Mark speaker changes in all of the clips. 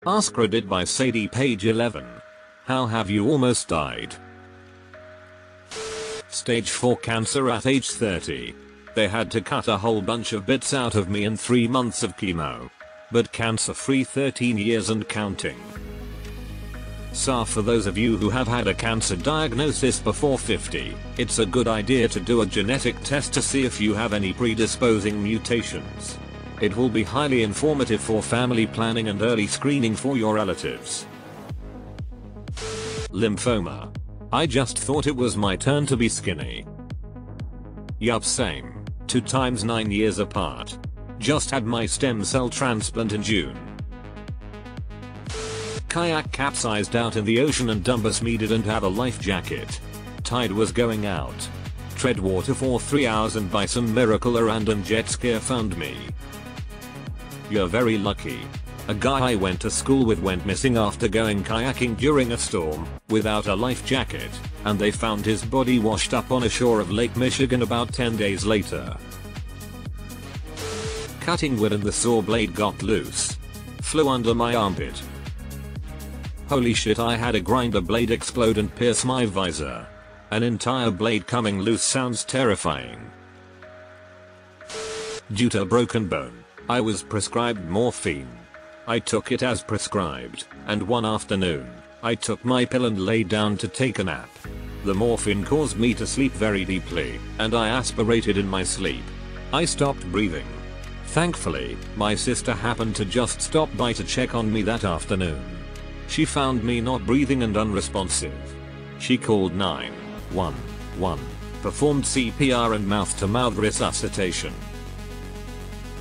Speaker 1: AskReddit by Sadie, page 11. How have you almost died? Stage 4 cancer at age 30. They had to cut a whole bunch of bits out of me and 3 months of chemo. But cancer free 13 years and counting. So for those of you who have had a cancer diagnosis before 50, it's a good idea to do a genetic test to see if you have any predisposing mutations. It will be highly informative for family planning and early screening for your relatives. Lymphoma. I just thought it was my turn to be skinny. Yup, same. 2 times 9 years apart. Just had my stem cell transplant in June. Kayak capsized out in the ocean and Almostdied didn't have a life jacket. Tide was going out. Tread water for 3 hours and by some miracle a random jet skier found me. You're very lucky. A guy I went to school with went missing after going kayaking during a storm, without a life jacket, and they found his body washed up on a shore of Lake Michigan about 10 days later. Cutting wood and the saw blade got loose. Flew under my armpit. Holy shit, I had a grinder blade explode and pierce my visor. An entire blade coming loose sounds terrifying. Due to a broken bone, I was prescribed morphine. I took it as prescribed, and one afternoon, I took my pill and lay down to take a nap. The morphine caused me to sleep very deeply, and I aspirated in my sleep. I stopped breathing. Thankfully, my sister happened to just stop by to check on me that afternoon. She found me not breathing and unresponsive. She called 911, performed CPR and mouth-to-mouth resuscitation.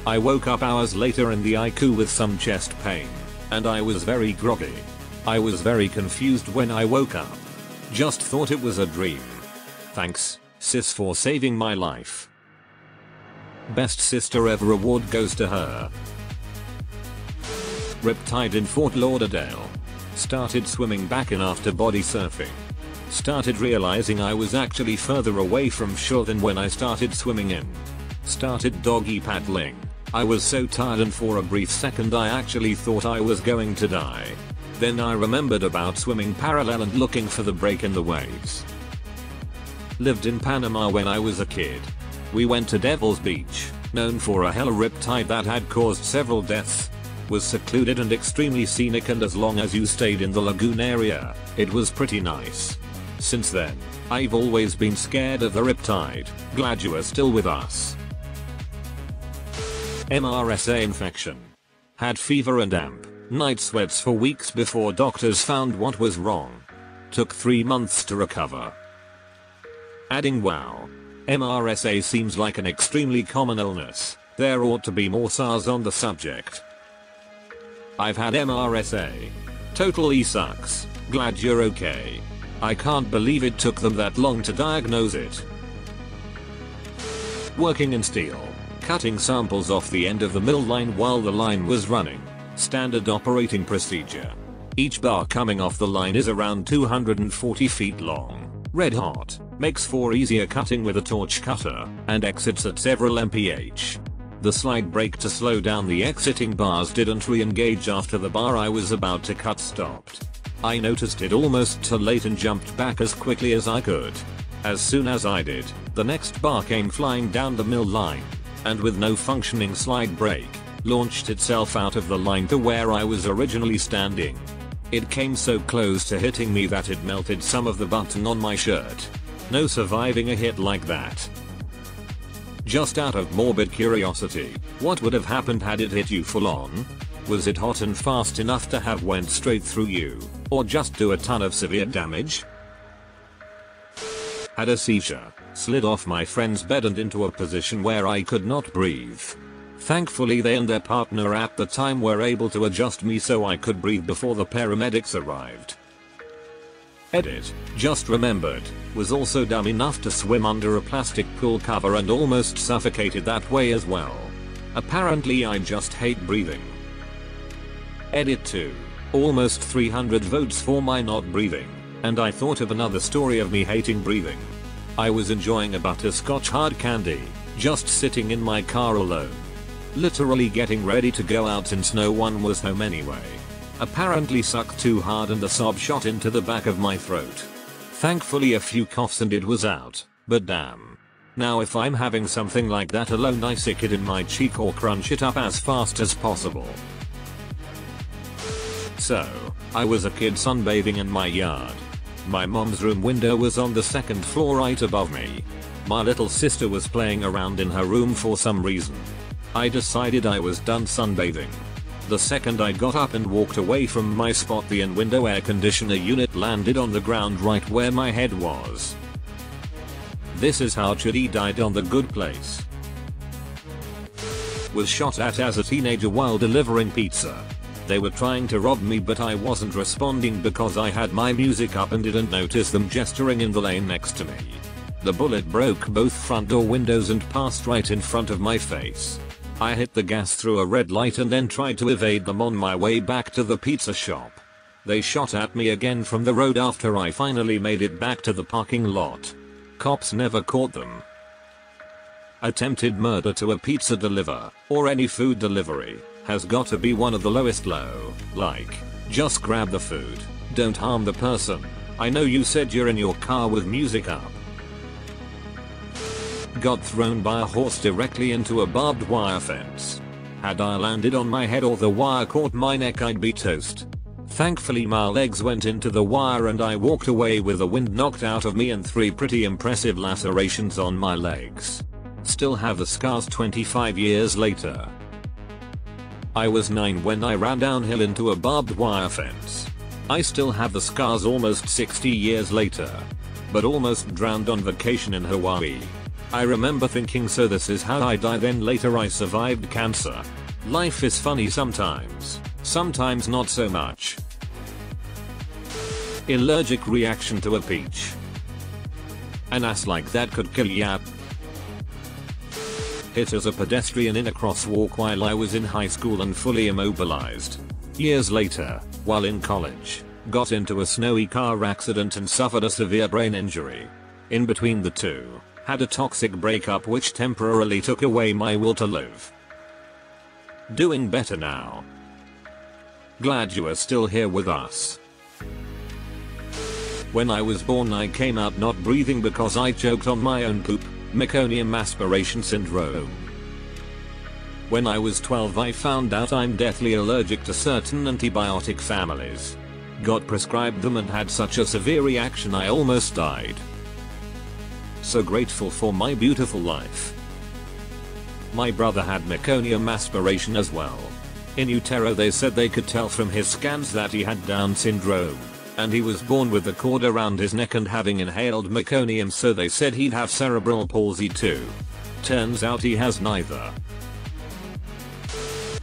Speaker 1: I woke up hours later in the ICU with some chest pain, and I was very groggy. I was very confused when I woke up. Just thought it was a dream. Thanks, sis, for saving my life. Best sister ever award goes to her. Riptide in Fort Lauderdale. Started swimming back in after body surfing. Started realizing I was actually further away from shore than when I started swimming in. Started doggy paddling. I was so tired and for a brief second I actually thought I was going to die. Then I remembered about swimming parallel and looking for the break in the waves. Lived in Panama when I was a kid. We went to Devil's Beach, known for a hella riptide that had caused several deaths. Was secluded and extremely scenic, and as long as you stayed in the lagoon area, it was pretty nice. Since then, I've always been scared of the riptide. Glad you are still with us. MRSA infection. Had fever and night sweats for weeks before doctors found what was wrong. Took 3 months to recover. Adding wow. MRSA seems like an extremely common illness. There ought to be more SARS on the subject. I've had MRSA. Totally sucks. Glad you're okay. I can't believe it took them that long to diagnose it. Working in steel. Cutting samples off the end of the mill line while the line was running. Standard operating procedure. Each bar coming off the line is around 240 feet long. Red hot. Makes for easier cutting with a torch cutter, and exits at several mph. The slide brake to slow down the exiting bars didn't re-engage after the bar I was about to cut stopped. I noticed it almost too late and jumped back as quickly as I could. As soon as I did, the next bar came flying down the mill line, and with no functioning slide brake, launched itself out of the line to where I was originally standing. It came so close to hitting me that it melted some of the button on my shirt. No surviving a hit like that. Just out of morbid curiosity, what would have happened had it hit you full on? Was it hot and fast enough to have went straight through you, or just do a ton of severe damage? Had a seizure, slid off my friend's bed and into a position where I could not breathe. Thankfully they and their partner at the time were able to adjust me so I could breathe before the paramedics arrived. Edit. Just remembered. Was also dumb enough to swim under a plastic pool cover and almost suffocated that way as well. Apparently I just hate breathing. Edit 2. Almost 300 votes for my not breathing, and I thought of another story of me hating breathing. I was enjoying a butterscotch hard candy, just sitting in my car alone. Literally getting ready to go out since no one was home anyway. Apparently sucked too hard and the sob shot into the back of my throat. Thankfully a few coughs and it was out, but damn. Now if I'm having something like that alone I stick it in my cheek or crunch it up as fast as possible. So, I was a kid sunbathing in my yard. My mom's room window was on the second floor right above me. My little sister was playing around in her room for some reason. I decided I was done sunbathing. The second I got up and walked away from my spot the in-window air conditioner unit landed on the ground right where my head was. This is how Chidi died on The Good Place. Was shot at as a teenager while delivering pizza. They were trying to rob me but I wasn't responding because I had my music up and didn't notice them gesturing in the lane next to me. The bullet broke both front door windows and passed right in front of my face. I hit the gas through a red light and then tried to evade them on my way back to the pizza shop. They shot at me again from the road after I finally made it back to the parking lot. Cops never caught them. Attempted murder to a pizza deliver, or any food delivery, has got to be one of the lowest low, like, just grab the food, don't harm the person. I know you said you're in your car with music up. Got thrown by a horse directly into a barbed wire fence. Had I landed on my head or the wire caught my neck I'd be toast. Thankfully my legs went into the wire and I walked away with the wind knocked out of me and 3 pretty impressive lacerations on my legs. Still have the scars 25 years later. I was 9 when I ran downhill into a barbed wire fence. I still have the scars almost 60 years later. But almost drowned on vacation in Hawaii. I remember thinking so this is how I die, then later I survived cancer. Life is funny sometimes not so much. Allergic reaction to a peach. An ass like that could kill ya. Hit as a pedestrian in a crosswalk while I was in high school and fully immobilized. Years later, while in college, got into a snowy car accident and suffered a severe brain injury. In between the two, had a toxic breakup which temporarily took away my will to live. Doing better now. Glad you are still here with us. When I was born I came out not breathing because I choked on my own poop, meconium aspiration syndrome. When I was 12 I found out I'm deathly allergic to certain antibiotic families. Got prescribed them and had such a severe reaction I almost died. So grateful for my beautiful life. My brother had meconium aspiration as well. In utero they said they could tell from his scans that he had Down syndrome. And he was born with a cord around his neck and having inhaled meconium, so they said he'd have cerebral palsy too. Turns out he has neither.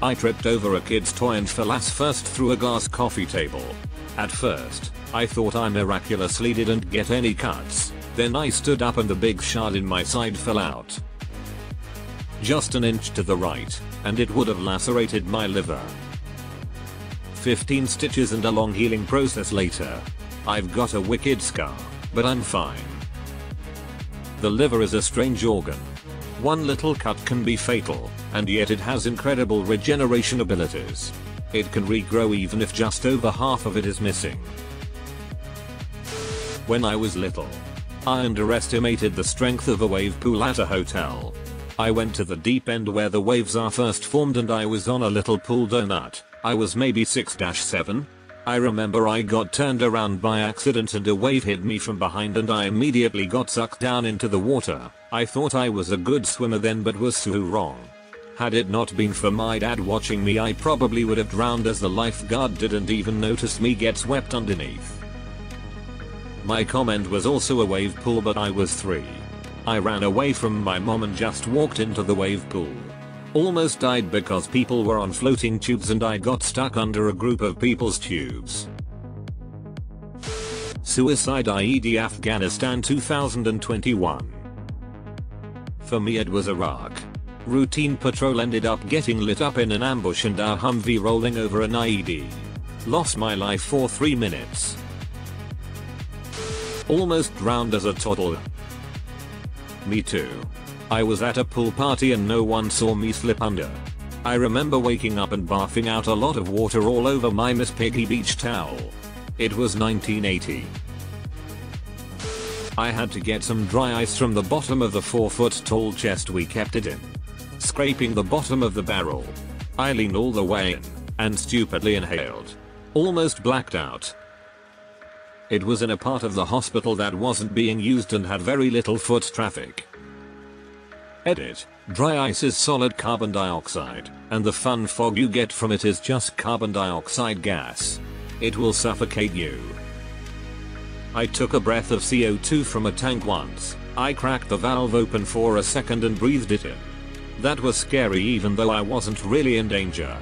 Speaker 1: I tripped over a kid's toy and fell ass first through a glass coffee table. At first, I thought I miraculously didn't get any cuts. Then I stood up and the big shard in my side fell out. Just an inch to the right, and it would have lacerated my liver. 15 stitches and a long healing process later. I've got a wicked scar, but I'm fine. The liver is a strange organ. One little cut can be fatal, and yet it has incredible regeneration abilities. It can regrow even if just over half of it is missing. When I was little, I underestimated the strength of a wave pool at a hotel. I went to the deep end where the waves are first formed and I was on a little pool donut. I was maybe 6-7. I remember I got turned around by accident and a wave hit me from behind and I immediately got sucked down into the water. I thought I was a good swimmer then but was so wrong. Had it not been for my dad watching me I probably would have drowned as the lifeguard didn't even notice me get swept underneath. My comment was also a wave pool but I was 3. I ran away from my mom and just walked into the wave pool. Almost died because people were on floating tubes and I got stuck under a group of people's tubes. Suicide IED Afghanistan 2021. For me it was Iraq. Routine patrol ended up getting lit up in an ambush and our Humvee rolling over an IED. Lost my life for 3 minutes. Almost drowned as a toddler. Me too. I was at a pool party and no one saw me slip under. I remember waking up and barfing out a lot of water all over my Miss Piggy beach towel. It was 1980. I had to get some dry ice from the bottom of the 4-foot tall chest we kept it in. Scraping the bottom of the barrel, I leaned all the way in and stupidly inhaled. Almost blacked out. It was in a part of the hospital that wasn't being used and had very little foot traffic. Edit. Dry ice is solid carbon dioxide, and the fun fog you get from it is just carbon dioxide gas. It will suffocate you. I took a breath of CO2 from a tank once. I cracked the valve open for a second and breathed it in. That was scary even though I wasn't really in danger.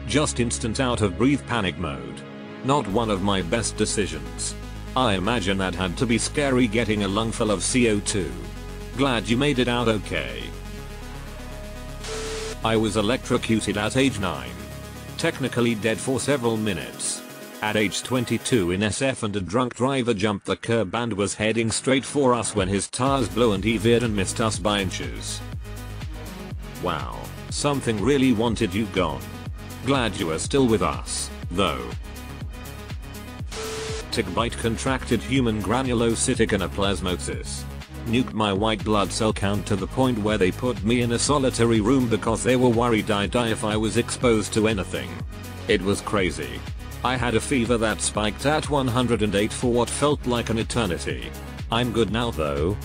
Speaker 1: Just instant out of breathe panic mode. Not one of my best decisions. I imagine that had to be scary getting a lungful of CO2. Glad you made it out okay. I was electrocuted at age 9. Technically dead for several minutes. At age 22 in SF and a drunk driver jumped the curb and was heading straight for us when his tires blew and he veered and missed us by inches. Wow, something really wanted you gone. Glad you are still with us, though. Tick bite contracted human granulocytic anaplasmosis. Nuked my white blood cell count to the point where they put me in a solitary room because they were worried I'd die if I was exposed to anything. It was crazy. I had a fever that spiked at 108 for what felt like an eternity. I'm good now though.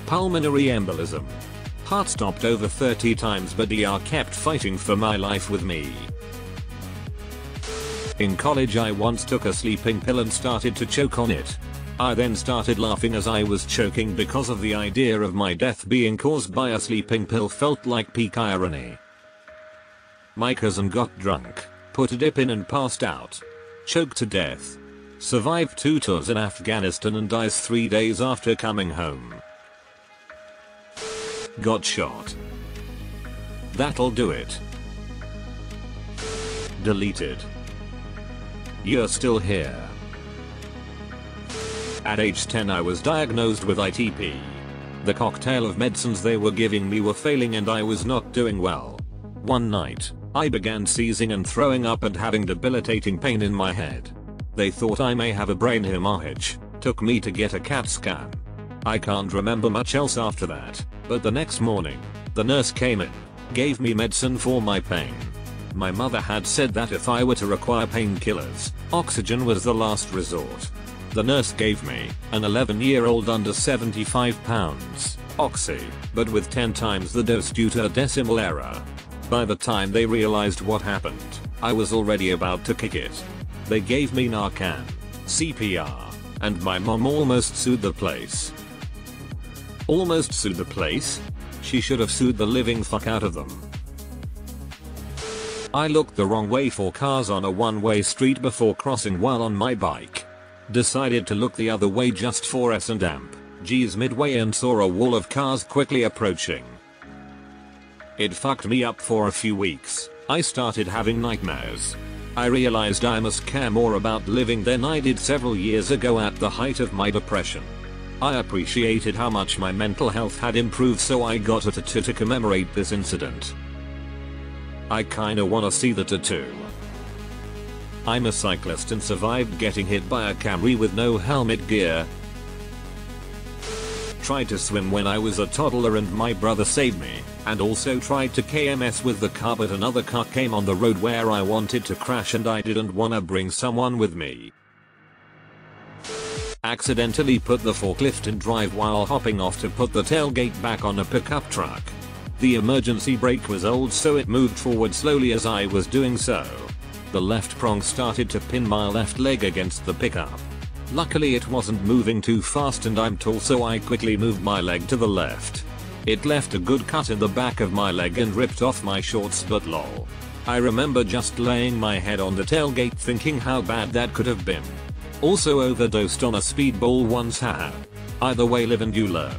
Speaker 1: Pulmonary embolism. Heart stopped over 30 times but DR kept fighting for my life with me. In college I once took a sleeping pill and started to choke on it. I then started laughing as I was choking because of the idea of my death being caused by a sleeping pill felt like peak irony. My cousin got drunk, put a dip in and passed out. Choked to death. Survived 2 tours in Afghanistan and dies 3 days after coming home. Got shot. That'll do it. Deleted. You're still here. At age 10 I was diagnosed with ITP. The cocktail of medicines they were giving me were failing and I was not doing well. One night, I began seizing and throwing up and having debilitating pain in my head. They thought I may have a brain hemorrhage, took me to get a CAT scan. I can't remember much else after that, but the next morning, the nurse came in, gave me medicine for my pain. My mother had said that if I were to require painkillers, oxygen was the last resort. The nurse gave me, an 11-year-old under 75 pounds, oxy, but with 10 times the dose due to a decimal error. By the time they realized what happened, I was already about to kick it. They gave me Narcan, CPR, and my mom almost sued the place. Almost sued the place? She should have sued the living fuck out of them. I looked the wrong way for cars on a one-way street before crossing while on my bike. Decided to look the other way just for S&amp. G's midway and saw a wall of cars quickly approaching. It fucked me up for a few weeks. I started having nightmares. I realized I must care more about living than I did several years ago at the height of my depression. I appreciated how much my mental health had improved, so I got a tattoo to commemorate this incident. I kinda wanna see the tattoo. I'm a cyclist and survived getting hit by a Camry with no helmet gear. Tried to swim when I was a toddler and my brother saved me, and also tried to KMS with the car but another car came on the road where I wanted to crash and I didn't wanna bring someone with me. Accidentally put the forklift in drive while hopping off to put the tailgate back on a pickup truck. The emergency brake was old so it moved forward slowly as I was doing so. The left prong started to pin my left leg against the pickup. Luckily it wasn't moving too fast and I'm tall so I quickly moved my leg to the left. It left a good cut in the back of my leg and ripped off my shorts but lol. I remember just laying my head on the tailgate thinking how bad that could have been. Also overdosed on a speedball once, haha. Either way, live and you learn.